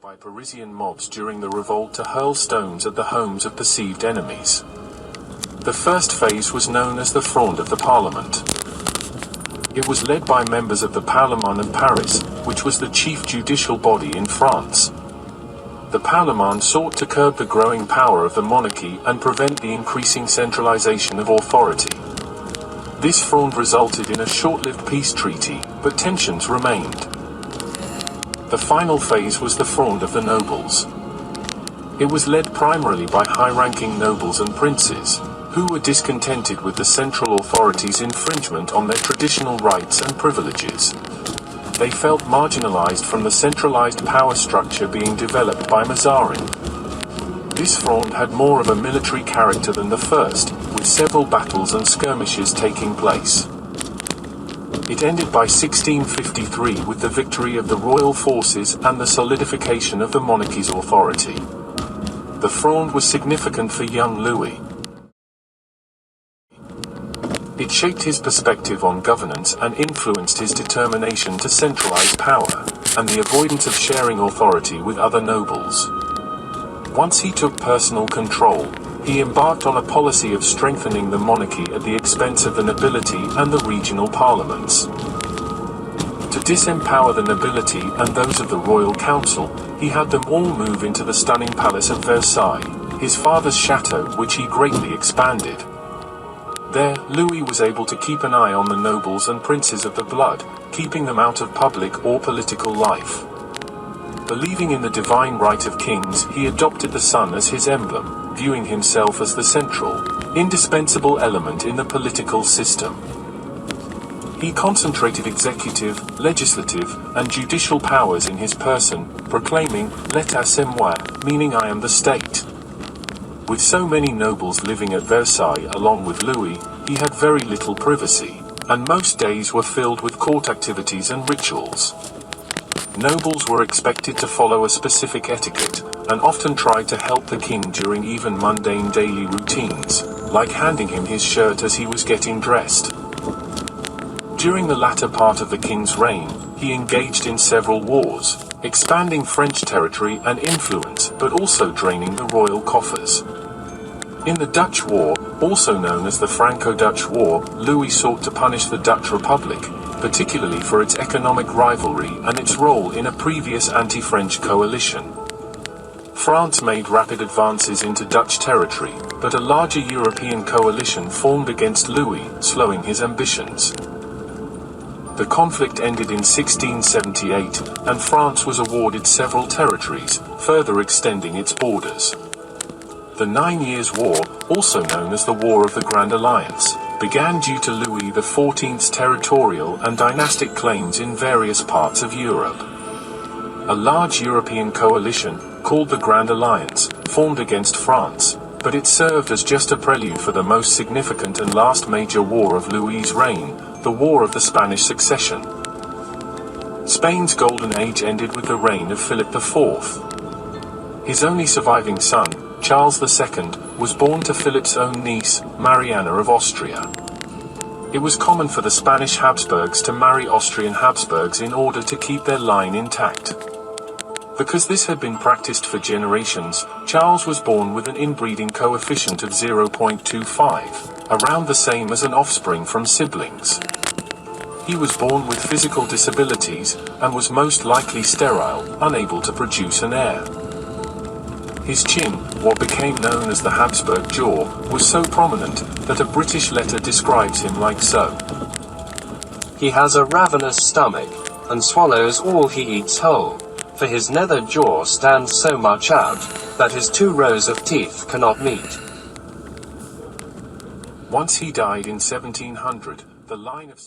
by Parisian mobs during the revolt to hurl stones at the homes of perceived enemies. The first phase was known as the Fronde of the Parlement. It was led by members of the Parlement of Paris, which was the chief judicial body in France. The Parlement sought to curb the growing power of the monarchy and prevent the increasing centralization of authority. This Fronde resulted in a short-lived peace treaty, but tensions remained. The final phase was the Fronde of the Nobles. It was led primarily by high-ranking nobles and princes, who were discontented with the central authorities' infringement on their traditional rights and privileges. They felt marginalized from the centralized power structure being developed by Mazarin. This Fronde had more of a military character than the first, with several battles and skirmishes taking place. It ended by 1653 with the victory of the royal forces and the solidification of the monarchy's authority. The Fronde was significant for young Louis. It shaped his perspective on governance and influenced his determination to centralize power, and the avoidance of sharing authority with other nobles. Once he took personal control, he embarked on a policy of strengthening the monarchy at the expense of the nobility and the regional parliaments. To disempower the nobility and those of the royal council, he had them all move into the stunning palace of Versailles, his father's chateau, which he greatly expanded. There, Louis was able to keep an eye on the nobles and princes of the blood, keeping them out of public or political life. Believing in the divine right of kings, he adopted the sun as his emblem, viewing himself as the central, indispensable element in the political system. He concentrated executive, legislative, and judicial powers in his person, proclaiming, "L'état c'est moi," meaning I am the state. With so many nobles living at Versailles along with Louis, he had very little privacy, and most days were filled with court activities and rituals. Nobles were expected to follow a specific etiquette, and often tried to help the king during even mundane daily routines, like handing him his shirt as he was getting dressed. During the latter part of the king's reign, he engaged in several wars, expanding French territory and influence, but also draining the royal coffers. In the Dutch War, also known as the Franco-Dutch War, Louis sought to punish the Dutch Republic, particularly for its economic rivalry and its role in a previous anti-French coalition. France made rapid advances into Dutch territory, but a larger European coalition formed against Louis, slowing his ambitions. The conflict ended in 1678, and France was awarded several territories, further extending its borders. The 9 Years' War, also known as the War of the Grand Alliance, began due to Louis XIV's territorial and dynastic claims in various parts of Europe. A large European coalition, called the Grand Alliance, formed against France, but it served as just a prelude for the most significant and last major war of Louis's reign, the War of the Spanish Succession. Spain's golden age ended with the reign of Philip IV. His only surviving son, Charles II, was born to Philip's own niece, Mariana of Austria. It was common for the Spanish Habsburgs to marry Austrian Habsburgs in order to keep their line intact. Because this had been practiced for generations, Charles was born with an inbreeding coefficient of 0.25, around the same as an offspring from siblings. He was born with physical disabilities, and was most likely sterile, unable to produce an heir. His chin, what became known as the Habsburg jaw, was so prominent, that a British letter describes him like so. He has a ravenous stomach, and swallows all he eats whole, for his nether jaw stands so much out, that his 2 rows of teeth cannot meet. Once he died in 1700, the line of